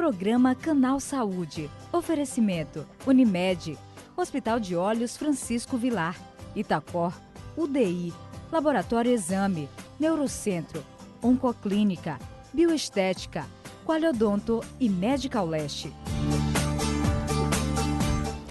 Programa Canal Saúde. Oferecimento: Unimed, Hospital de Olhos Francisco Vilar, Itacor, UDI, Laboratório Exame, Neurocentro, Oncoclínica, Bioestética, Qualiodonto e Medical Leste.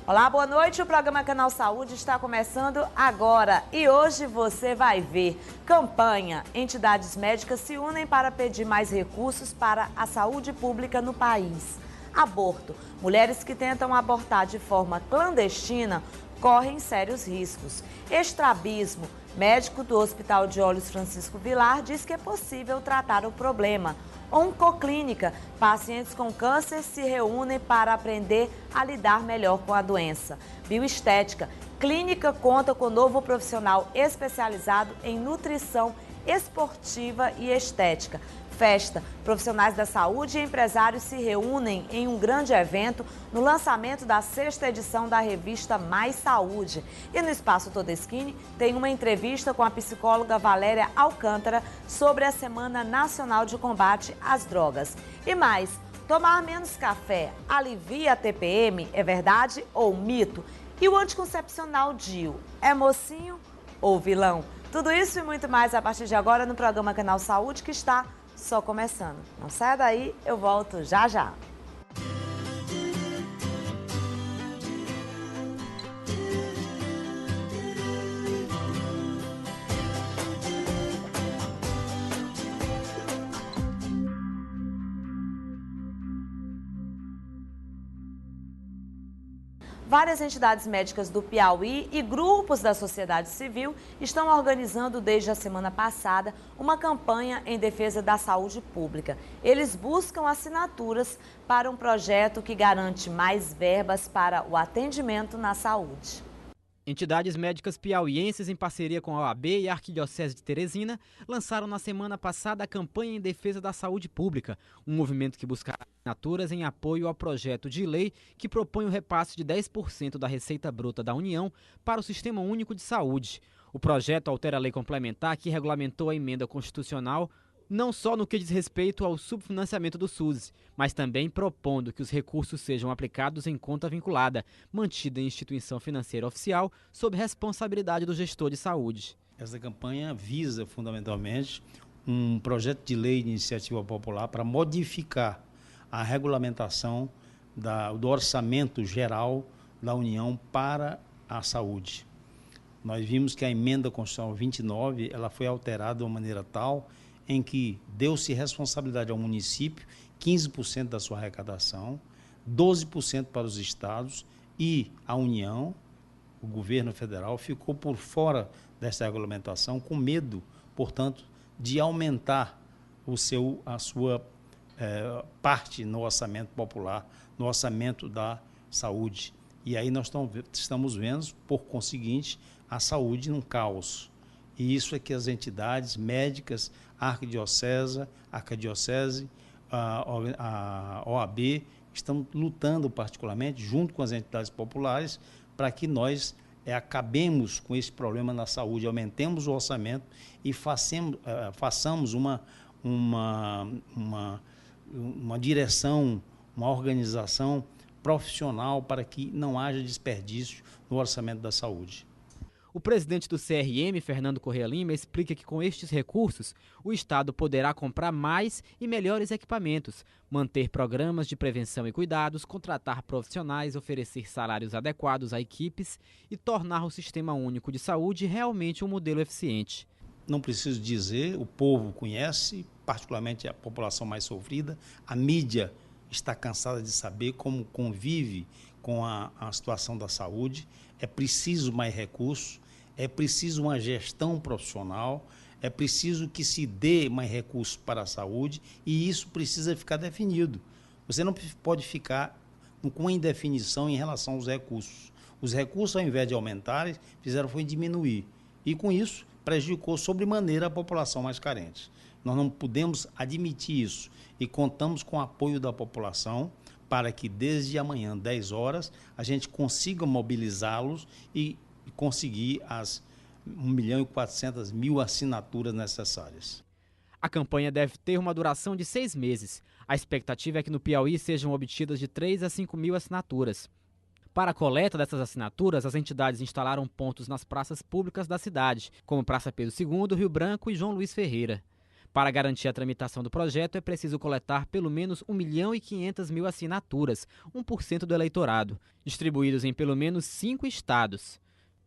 Olá, boa noite. O programa Canal Saúde está começando agora e hoje você vai ver campanha. Entidades médicas se unem para pedir mais recursos para a saúde pública no país. Aborto. Mulheres que tentam abortar de forma clandestina correm sérios riscos. Estrabismo. Médico do Hospital de Olhos Francisco Vilar diz que é possível tratar o problema. Oncoclínica. Pacientes com câncer se reúnem para aprender a lidar melhor com a doença. Bioestética. Clínica conta com novo profissional especializado em nutrição esportiva e estética. Festa. Profissionais da saúde e empresários se reúnem em um grande evento no lançamento da 6ª edição da revista Mais Saúde. E no Espaço Todeschini tem uma entrevista com a psicóloga Valéria Alcântara sobre a Semana Nacional de Combate às Drogas. E mais, tomar menos café alivia a TPM, é verdade ou mito? E o anticoncepcional DIU, é mocinho ou vilão? Tudo isso e muito mais a partir de agora no programa Canal Saúde, que está só começando. Não saia daí, eu volto já já. Várias entidades médicas do Piauí e grupos da sociedade civil estão organizando desde a semana passada uma campanha em defesa da saúde pública. Eles buscam assinaturas para um projeto que garante mais verbas para o atendimento na saúde. Entidades médicas piauienses, em parceria com a OAB e a Arquidiocese de Teresina, lançaram na semana passada a campanha em defesa da saúde pública, um movimento que busca assinaturas em apoio ao projeto de lei que propõe o repasse de 10% da receita bruta da União para o Sistema Único de Saúde. O projeto altera a lei complementar que regulamentou a emenda constitucional não só no que diz respeito ao subfinanciamento do SUS, mas também propondo que os recursos sejam aplicados em conta vinculada, mantida em instituição financeira oficial, sob responsabilidade do gestor de saúde. Essa campanha visa, fundamentalmente, um projeto de lei de iniciativa popular para modificar a regulamentação do orçamento geral da União para a saúde. Nós vimos que a emenda constitucional 29 ela foi alterada de uma maneira tal em que deu-se responsabilidade ao município, 15% da sua arrecadação, 12% para os estados e a União, o governo federal, ficou por fora dessa regulamentação com medo, portanto, de aumentar a sua parte no orçamento popular, no orçamento da saúde. E aí nós estamos vendo, por conseguinte, a saúde num caos. E isso é que as entidades médicas, a Arquidiocese, a OAB, estão lutando particularmente, junto com as entidades populares, para que nós acabemos com esse problema na saúde, aumentemos o orçamento e façamos uma direção, uma organização profissional para que não haja desperdício no orçamento da saúde. O presidente do CRM, Fernando Corrêa Lima, explica que com estes recursos, o Estado poderá comprar mais e melhores equipamentos, manter programas de prevenção e cuidados, contratar profissionais, oferecer salários adequados a equipes e tornar o Sistema Único de Saúde realmente um modelo eficiente. Não preciso dizer, o povo conhece, particularmente a população mais sofrida, a mídia está cansada de saber como convive com a situação da saúde. É preciso mais recursos, é preciso uma gestão profissional, é preciso que se dê mais recursos para a saúde e isso precisa ficar definido. Você não pode ficar com indefinição em relação aos recursos. Os recursos, ao invés de aumentarem, foi diminuir. E com isso, prejudicou sobremaneira a população mais carente. Nós não podemos admitir isso e contamos com o apoio da população para que desde amanhã, 10 horas, a gente consiga mobilizá-los e conseguir as 1.400.000 assinaturas necessárias. A campanha deve ter uma duração de 6 meses. A expectativa é que no Piauí sejam obtidas de 3 a 5 mil assinaturas. Para a coleta dessas assinaturas, as entidades instalaram pontos nas praças públicas da cidade, como Praça Pedro II, Rio Branco e João Luiz Ferreira. Para garantir a tramitação do projeto, é preciso coletar pelo menos 1.500.000 assinaturas, 1% do eleitorado, distribuídos em pelo menos 5 estados,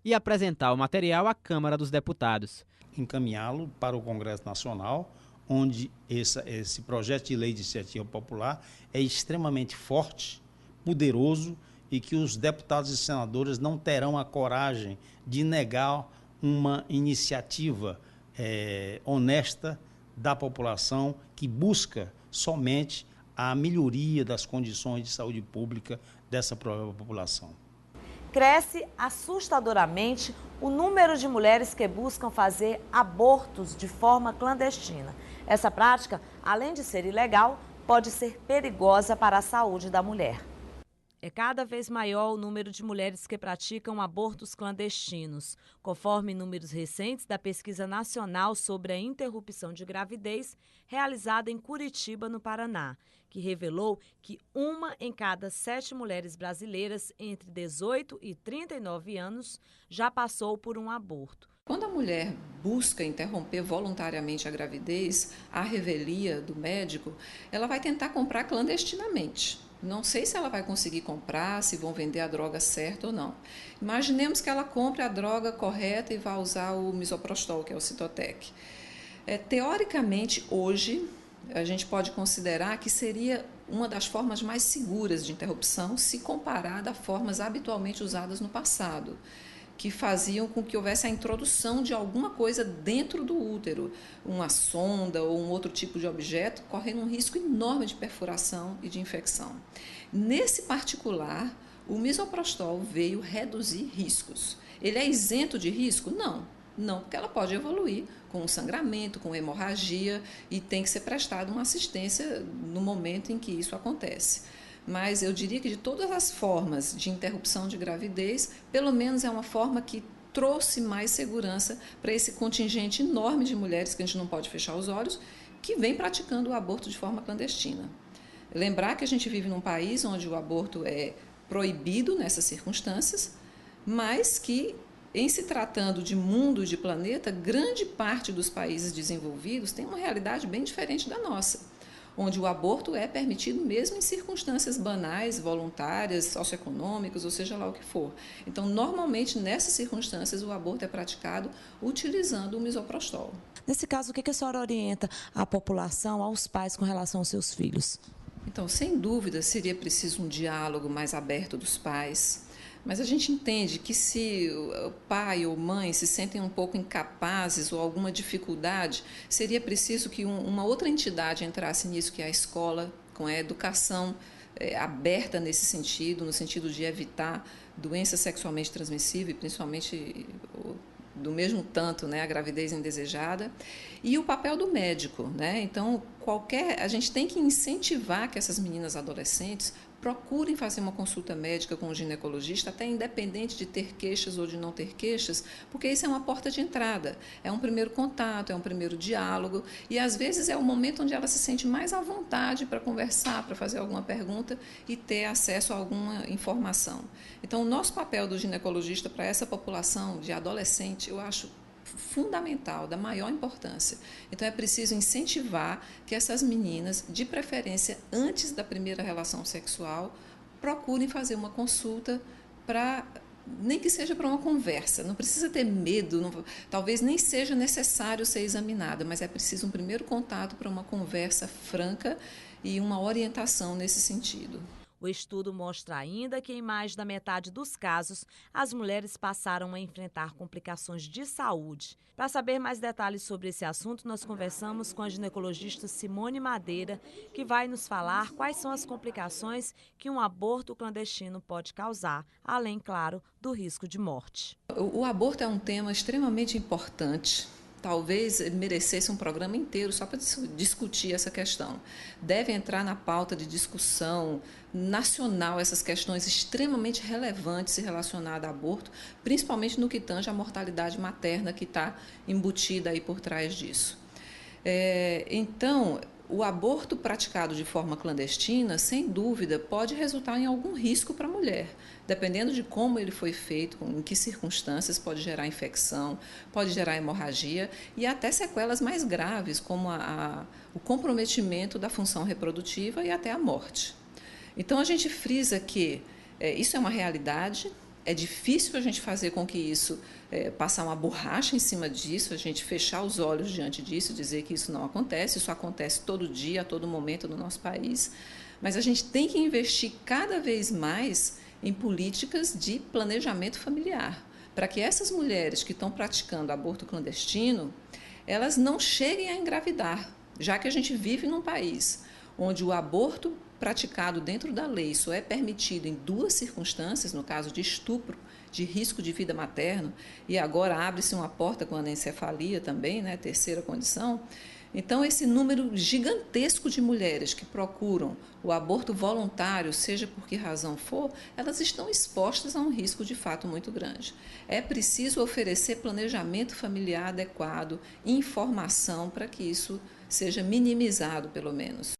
e apresentar o material à Câmara dos Deputados. Encaminhá-lo para o Congresso Nacional, onde esse projeto de lei de iniciativa popular é extremamente forte, poderoso, e que os deputados e senadores não terão a coragem de negar uma iniciativa honesta da população que busca somente a melhoria das condições de saúde pública dessa população. Cresce assustadoramente o número de mulheres que buscam fazer abortos de forma clandestina. Essa prática, além de ser ilegal, pode ser perigosa para a saúde da mulher. É cada vez maior o número de mulheres que praticam abortos clandestinos. Conforme números recentes da Pesquisa Nacional sobre a Interrupção de Gravidez, realizada em Curitiba, no Paraná, que revelou que 1 em cada 7 mulheres brasileiras entre 18 e 39 anos já passou por um aborto. Quando a mulher busca interromper voluntariamente a gravidez, a revelia do médico, ela vai tentar comprar clandestinamente. Não sei se ela vai conseguir comprar, se vão vender a droga certa ou não. Imaginemos que ela compre a droga correta e vá usar o misoprostol, que é o Citotec. Teoricamente, hoje, a gente pode considerar que seria uma das formas mais seguras de interrupção se comparada a formas habitualmente usadas no passado, que faziam com que houvesse a introdução de alguma coisa dentro do útero, uma sonda ou um outro tipo de objeto, correndo um risco enorme de perfuração e de infecção. Nesse particular, o misoprostol veio reduzir riscos. Ele é isento de risco? Não, porque ela pode evoluir com sangramento, com hemorragia e tem que ser prestada uma assistência no momento em que isso acontece. Mas eu diria que de todas as formas de interrupção de gravidez, pelo menos é uma forma que trouxe mais segurança para esse contingente enorme de mulheres, que a gente não pode fechar os olhos, que vem praticando o aborto de forma clandestina. Lembrar que a gente vive num país onde o aborto é proibido nessas circunstâncias, mas que, em se tratando de mundo, de planeta, grande parte dos países desenvolvidos tem uma realidade bem diferente da nossa, onde o aborto é permitido mesmo em circunstâncias banais, voluntárias, socioeconômicas, ou seja lá o que for. Então, normalmente, nessas circunstâncias, o aborto é praticado utilizando o misoprostol. Nesse caso, o que a senhora orienta à população, aos pais, com relação aos seus filhos? Então, sem dúvida, seria preciso um diálogo mais aberto dos pais. Mas a gente entende que se o pai ou mãe se sentem um pouco incapazes ou alguma dificuldade, seria preciso que uma outra entidade entrasse nisso, que é a escola, com a educação aberta nesse sentido, no sentido de evitar doença sexualmente transmissível, principalmente do mesmo tanto, a gravidez indesejada, e o papel do médico. Então, a gente tem que incentivar que essas meninas adolescentes procurem fazer uma consulta médica com o ginecologista, até independente de ter queixas ou de não ter queixas, porque isso é uma porta de entrada, é um primeiro contato, é um primeiro diálogo, e às vezes é o momento onde ela se sente mais à vontade para conversar, para fazer alguma pergunta e ter acesso a alguma informação. Então, o nosso papel do ginecologista para essa população de adolescente, eu acho fundamental, da maior importância. Então, é preciso incentivar que essas meninas, de preferência antes da primeira relação sexual, procurem fazer uma consulta nem que seja para uma conversa, não precisa ter medo, talvez nem seja necessário ser examinada, mas é preciso um primeiro contato para uma conversa franca e uma orientação nesse sentido. O estudo mostra ainda que, em mais da metade dos casos, as mulheres passaram a enfrentar complicações de saúde. Para saber mais detalhes sobre esse assunto, nós conversamos com a ginecologista Simone Madeira, que vai nos falar quais são as complicações que um aborto clandestino pode causar, além, claro, do risco de morte. O aborto é um tema extremamente importante. Talvez merecesse um programa inteiro só para discutir essa questão. Deve entrar na pauta de discussão nacional essas questões extremamente relevantes relacionadas ao aborto, principalmente no que tange à mortalidade materna que está embutida aí por trás disso. Então, o aborto praticado de forma clandestina, sem dúvida, pode resultar em algum risco para a mulher. Dependendo de como ele foi feito, em que circunstâncias, pode gerar infecção, pode gerar hemorragia e até sequelas mais graves, como o comprometimento da função reprodutiva e até a morte. Então, a gente frisa que isso é uma realidade. É difícil a gente fazer com que isso, passar uma borracha em cima disso, a gente fechar os olhos diante disso, dizer que isso não acontece. Isso acontece todo dia, a todo momento no nosso país. Mas a gente tem que investir cada vez mais em políticas de planejamento familiar, para que essas mulheres que estão praticando aborto clandestino, elas não cheguem a engravidar, já que a gente vive num país onde o aborto praticado dentro da lei só é permitido em 2 circunstâncias, no caso de estupro, de risco de vida materno, e agora abre-se uma porta com a anencefalia também, né, terceira condição. Então, esse número gigantesco de mulheres que procuram o aborto voluntário, seja por que razão for, elas estão expostas a um risco de fato muito grande. É preciso oferecer planejamento familiar adequado, informação para que isso seja minimizado, pelo menos.